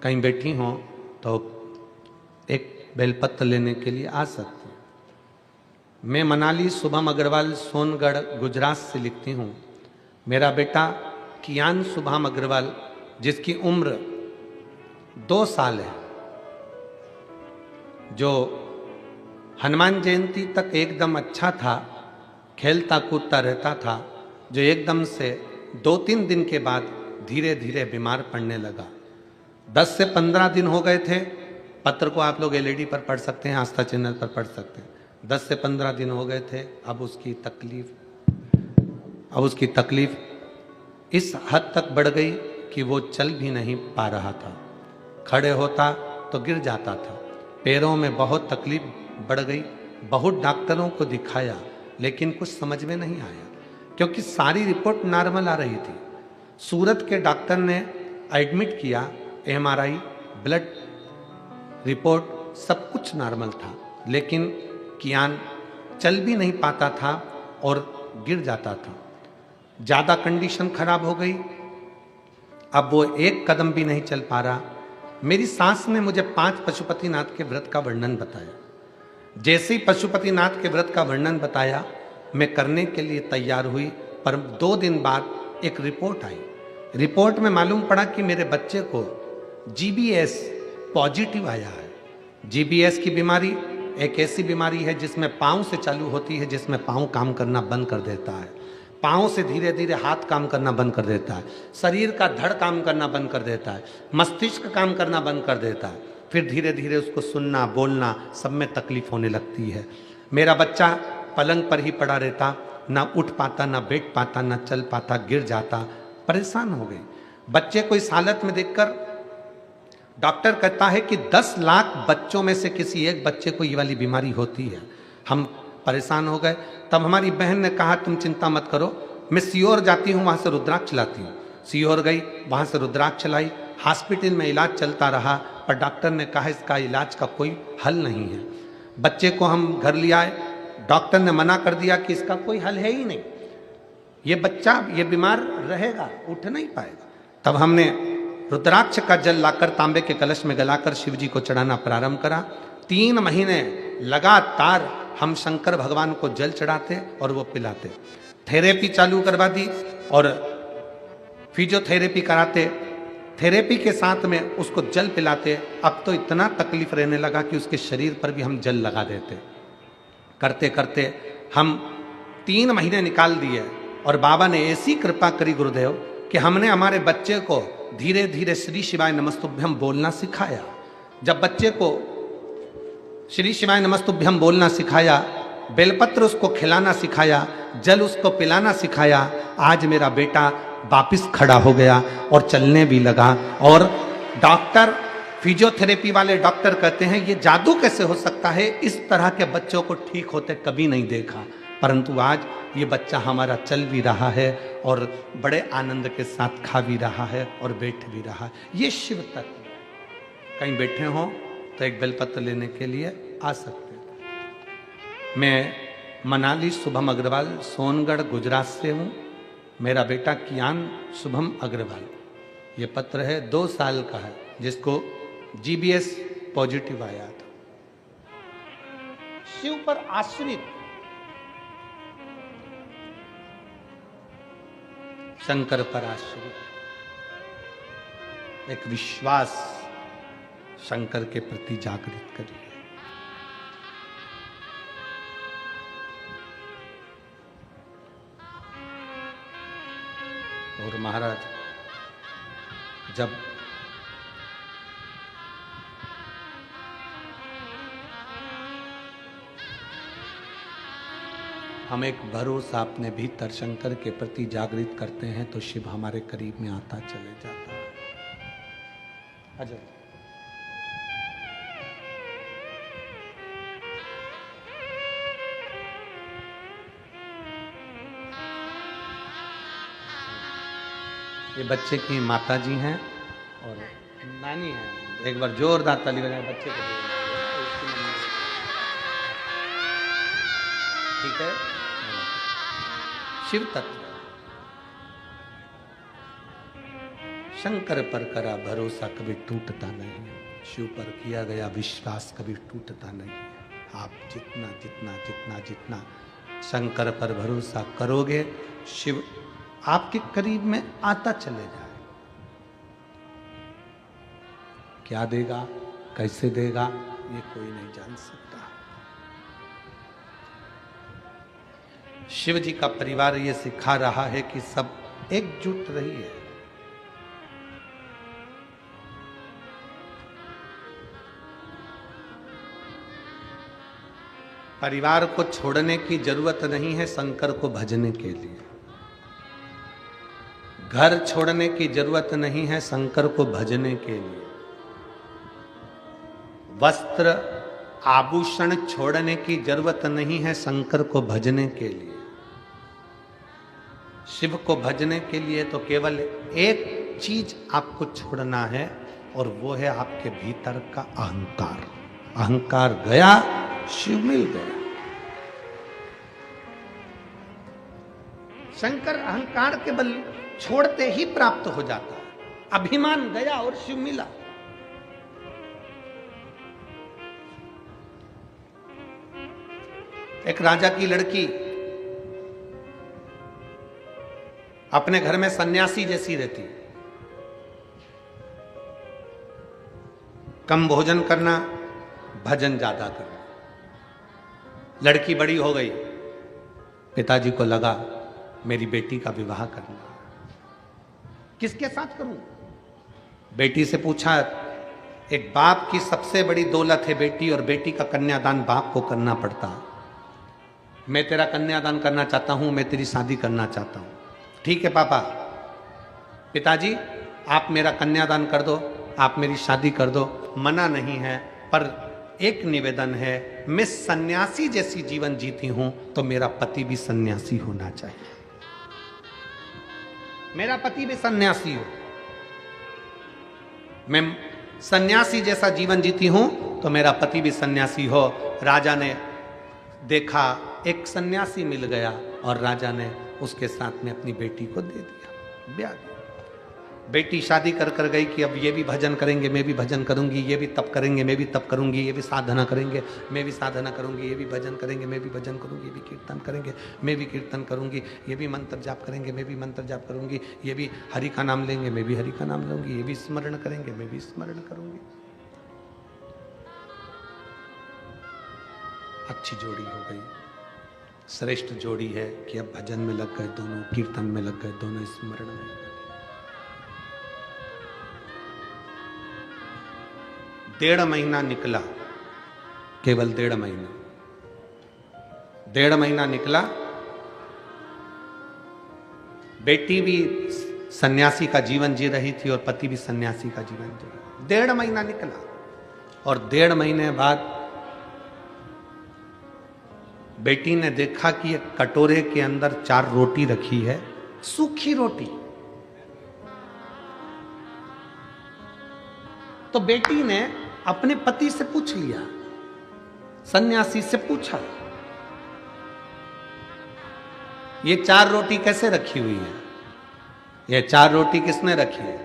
कहीं बैठी हो तो एक बेलपत्र लेने के लिए आ सकती हूँ। मैं मनाली शुभम अग्रवाल सोनगढ़ गुजरात से लिखती हूँ। मेरा बेटा कियान शुभम अग्रवाल, जिसकी उम्र 2 साल है, जो हनुमान जयंती तक एकदम अच्छा था, खेलता कूदता रहता था, जो एकदम से 2-3 दिन के बाद धीरे धीरे बीमार पड़ने लगा। 10 से 15 दिन हो गए थे। पत्र को आप लोग एलईडी पर पढ़ सकते हैं, आस्था चैनल पर पढ़ सकते हैं। 10 से 15 दिन हो गए थे। अब उसकी तकलीफ इस हद तक बढ़ गई कि वो चल भी नहीं पा रहा था। खड़े होता तो गिर जाता था। पैरों में बहुत तकलीफ बढ़ गई। बहुत डॉक्टरों को दिखाया, लेकिन कुछ समझ में नहीं आया, क्योंकि सारी रिपोर्ट नॉर्मल आ रही थी। सूरत के डॉक्टर ने एडमिट किया, एमआरआई, ब्लड रिपोर्ट सब कुछ नॉर्मल था, लेकिन कियान चल भी नहीं पाता था और गिर जाता था। ज़्यादा कंडीशन खराब हो गई। अब वो एक कदम भी नहीं चल पा रहा। मेरी सास ने मुझे 5 पशुपतिनाथ के व्रत का वर्णन बताया। जैसे ही पशुपतिनाथ के व्रत का वर्णन बताया, मैं करने के लिए तैयार हुई, पर 2 दिन बाद एक रिपोर्ट आई। रिपोर्ट में मालूम पड़ा कि मेरे बच्चे को जीबीएस पॉजिटिव आया है। जीबीएस की बीमारी एक ऐसी बीमारी है जिसमें पाँव से चालू होती है, जिसमें पाँव काम करना बंद कर देता है, पाँव से धीरे धीरे हाथ काम करना बंद कर देता है, शरीर का धड़ काम करना बंद कर देता है, मस्तिष्क काम करना बंद कर देता है, फिर धीरे धीरे उसको सुनना बोलना सब में तकलीफ होने लगती है। मेरा बच्चा पलंग पर ही पड़ा रहता, ना उठ पाता, ना बैठ पाता, ना चल पाता, गिर जाता। परेशान हो गए। बच्चे को इस हालत में देखकर डॉक्टर कहता है कि 10 लाख बच्चों में से किसी एक बच्चे को ये वाली बीमारी होती है। हम परेशान हो गए। तब हमारी बहन ने कहा तुम चिंता मत करो, मैं सीहोर जाती हूँ, वहाँ से रुद्राक्ष लाती हूँ। सीहोर गई, वहाँ से रुद्राक्ष लाई। हॉस्पिटल में इलाज चलता रहा, पर डॉक्टर ने कहा इसका इलाज का कोई हल नहीं है। बच्चे को हम घर ले आए, डॉक्टर ने मना कर दिया कि इसका कोई हल है ही नहीं, ये बच्चा ये बीमार रहेगा, उठ नहीं पाएगा। तब हमने रुद्राक्ष का जल लाकर तांबे के कलश में गलाकर शिव जी को चढ़ाना प्रारंभ करा। 3 महीने लगातार हम शंकर भगवान को जल चढ़ाते और वो पिलाते। थेरेपी चालू करवा दी और फिजियोथेरेपी कराते, थेरेपी के साथ में उसको जल पिलाते। अब तो इतना तकलीफ रहने लगा कि उसके शरीर पर भी हम जल लगा देते। करते करते हम 3 महीने निकाल दिए और बाबा ने ऐसी कृपा करी गुरुदेव कि हमने हमारे बच्चे को धीरे धीरे श्री शिवाय नमस्तुभ्यम बोलना सिखाया। जब बच्चे को श्री शिवाय नमस्तुभ्यम बोलना सिखाया, बेलपत्र उसको खिलाना सिखाया, जल उसको पिलाना सिखाया, आज मेरा बेटा वापिस खड़ा हो गया और चलने भी लगा। और डॉक्टर, फिजियोथेरेपी वाले डॉक्टर कहते हैं ये जादू कैसे हो सकता है, इस तरह के बच्चों को ठीक होते कभी नहीं देखा। परंतु आज ये बच्चा हमारा चल भी रहा है और बड़े आनंद के साथ खा भी रहा है और बैठ भी रहा है। ये शिव तत्व। कहीं बैठे हो तो एक बेलपत्र लेने के लिए आ सकते हैं। मैं मनाली शुभम अग्रवाल सोनगढ़ गुजरात से हूँ। मेरा बेटा कियान शुभम अग्रवाल, ये पत्र है 2 साल का है, जिसको GBS पॉजिटिव आया था। शिव पर आश्रित, शंकर पर आश्रित, एक विश्वास शंकर के प्रति जागृत करिए। और महाराज जब हम एक भरोसा अपने भीतर शंकर के प्रति जागृत करते हैं तो शिव हमारे करीब में आता चले जाता है। अजय ये बच्चे की माता जी हैं और नानी हैं। एक बार जोरदार ताली बजाएं बच्चे को। ठीक है। शिव तत्व, शंकर पर करा भरोसा कभी टूटता नहीं, शिव पर किया गया विश्वास कभी टूटता नहीं। आप जितना जितना जितना जितना शंकर पर भरोसा करोगे, शिव आपके करीब में आता चले जाए। क्या देगा, कैसे देगा, ये कोई नहीं जान सकता। शिव जी का परिवार ये सिखा रहा है कि सब एकजुट रहिए। परिवार को छोड़ने की जरूरत नहीं है शंकर को भजने के लिए। घर छोड़ने की जरूरत नहीं है शंकर को भजने के लिए। वस्त्र आभूषण छोड़ने की जरूरत नहीं है शंकर को भजने के लिए। शिव को भजने के लिए तो केवल एक चीज आपको छोड़ना है और वो है आपके भीतर का अहंकार। अहंकार गया, शिव मिल गया। शंकर अहंकार के बल छोड़ते ही प्राप्त हो जाता है। अभिमान गया और शिव मिला। एक राजा की लड़की अपने घर में सन्यासी जैसी रहती, कम भोजन करना, भजन ज्यादा करना। लड़की बड़ी हो गई, पिताजी को लगा मेरी बेटी का विवाह करना, किसके साथ करूं? बेटी से पूछा, एक बाप की सबसे बड़ी दौलत है बेटी, और बेटी का कन्यादान बाप को करना पड़ता है। मैं तेरा कन्यादान करना चाहता हूं, मैं तेरी शादी करना चाहता हूं। ठीक है पापा, पिताजी आप मेरा कन्यादान कर दो, आप मेरी शादी कर दो, मना नहीं है, पर एक निवेदन है, मैं सन्यासी जैसी जीवन जीती हूं तो मेरा पति भी सन्यासी होना चाहिए, मेरा पति भी सन्यासी हो। मैं सन्यासी जैसा जीवन जीती हूं तो मेरा पति भी सन्यासी हो। राजा ने देखा एक सन्यासी मिल गया और राजा ने उसके साथ में अपनी बेटी को दे दिया, ब्याह दिया। बेटी शादी कर कर गई कि अब ये भी भजन करेंगे, मैं भी भजन करूंगी, ये भी तप करेंगे, मैं भी तप करूंगी, ये भी साधना करेंगे, मैं भी साधना करूंगी, ये भी भजन करेंगे, मैं भी भजन करूंगी, ये भी कीर्तन करेंगे, मैं भी कीर्तन करूंगी, ये भी मंत्र जाप करेंगे, मैं भी मंत्र जाप करूंगी, ये भी हरि का नाम लेंगे, मैं भी हरि का नाम लूंगी, ये भी स्मरण करेंगे, मैं भी स्मरण करूंगी। अच्छी जोड़ी हो गई, श्रेष्ठ जोड़ी है कि अब भजन में लग गए दोनों, कीर्तन में लग गए दोनों, स्मरण में। 1.5 महीना निकला, केवल 1.5 महीना, 1.5 महीना निकला। बेटी भी सन्यासी का जीवन जी रही थी और पति भी सन्यासी का जीवन जी रहा। 1.5 महीना निकला और 1.5 महीने बाद बेटी ने देखा कि एक कटोरे के अंदर 4 रोटी रखी है, सूखी रोटी। तो बेटी ने अपने पति से पूछ लिया, सन्यासी से पूछा, ये 4 रोटी कैसे रखी हुई है, ये 4 रोटी किसने रखी है?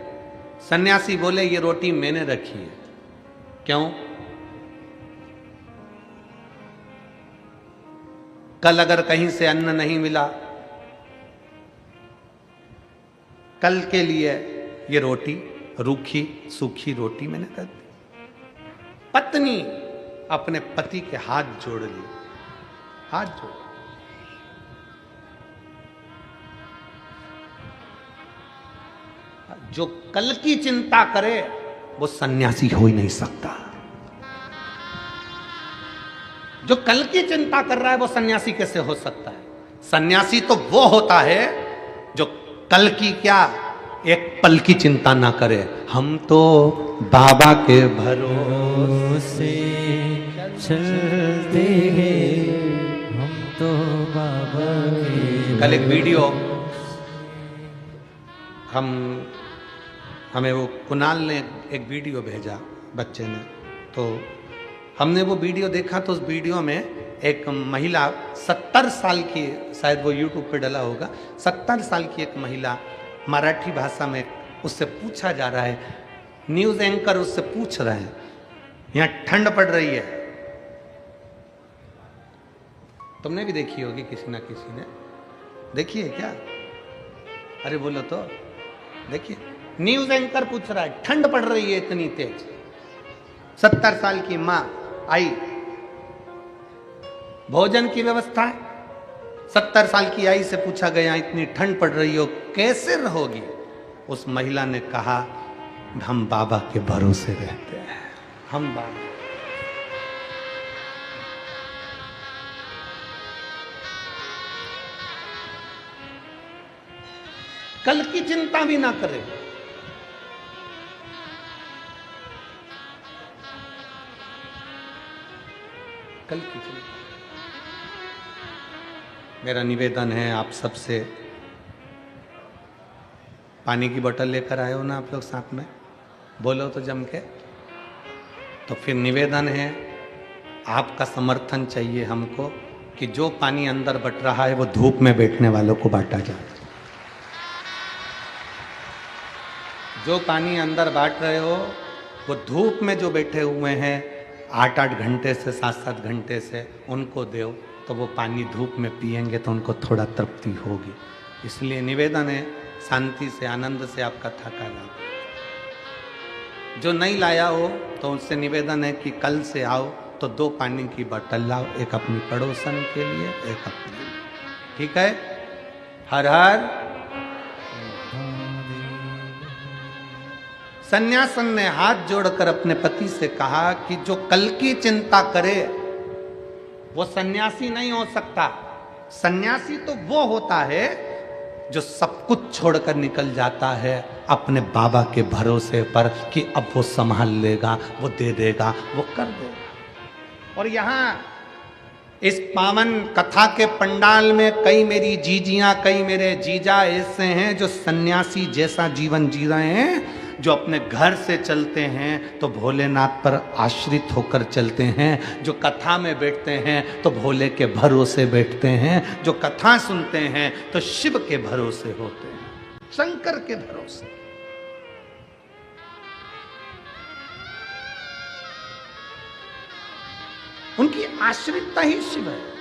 सन्यासी बोले, ये रोटी मैंने रखी है। क्यों? कल अगर कहीं से अन्न नहीं मिला, कल के लिए ये रोटी, रूखी सूखी रोटी मैंने रख दी। पत्नी अपने पति के हाथ जोड़ ली, हाथ जोड़। जो कल की चिंता करे वो सन्यासी हो ही नहीं सकता। जो कल की चिंता कर रहा है वो सन्यासी कैसे हो सकता है? सन्यासी तो वो होता है जो कल की क्या, एक पल की चिंता ना करे। हम तो बाबा के भरोसे चलते हैं, हम तो बाबा के। कल एक वीडियो हमें वो कुणाल ने एक वीडियो भेजा, बच्चे ने, तो हमने वो वीडियो देखा। तो उस वीडियो में एक महिला 70 साल की, शायद वो यूट्यूब पे डला होगा, 70 साल की एक महिला मराठी भाषा में उससे पूछा जा रहा है, न्यूज एंकर उससे पूछ रहे हैं, यहाँ ठंड पड़ रही है, तुमने भी देखी होगी, किसी ना किसी ने देखी है क्या? अरे बोलो तो, देखिए न्यूज एंकर पूछ रहा है, ठंड पड़ रही है इतनी तेज। 70 साल की माँ आई, भोजन की व्यवस्था है। 70 साल की आई से पूछा गया, इतनी ठंड पड़ रही हो कैसे रहोगी? उस महिला ने कहा, हम बाबा के भरोसे रहते हैं, हम बाबा। कल की चिंता भी ना करें। कल की चिंता। मेरा निवेदन है आप सबसे, पानी की बोतल लेकर आए हो ना आप लोग साथ में, बोलो तो जम के। तो फिर निवेदन है, आपका समर्थन चाहिए हमको कि जो पानी अंदर बट रहा है वो धूप में बैठने वालों को बांटा जाए। जो पानी अंदर बांट रहे हो वो धूप में जो बैठे हुए हैं 8-8 घंटे से 7-7 घंटे से, उनको दो, तो वो पानी धूप में पिएंगे तो उनको थोड़ा तृप्ति होगी। इसलिए निवेदन है, शांति से आनंद से आप कथा का लाओ। जो नहीं लाया हो तो उससे निवेदन है कि कल से आओ तो 2 पानी की बोतल लाओ, एक अपनी पड़ोसन के लिए, एक अपने लिए। ठीक है? हर हर। सन्यासन ने हाथ जोड़कर अपने पति से कहा कि जो कल की चिंता करे वो सन्यासी नहीं हो सकता। सन्यासी तो वो होता है जो सब कुछ छोड़कर निकल जाता है अपने बाबा के भरोसे पर कि अब वो संभाल लेगा, वो दे देगा, वो कर देगा। और यहां इस पावन कथा के पंडाल में कई मेरी जीजियां, कई मेरे जीजा ऐसे हैं जो सन्यासी जैसा जीवन जी रहे हैं, जो अपने घर से चलते हैं तो भोलेनाथ पर आश्रित होकर चलते हैं, जो कथा में बैठते हैं तो भोले के भरोसे बैठते हैं, जो कथा सुनते हैं तो शिव के भरोसे होते हैं, शंकर के भरोसे। उनकी आश्रितता ही शिव है।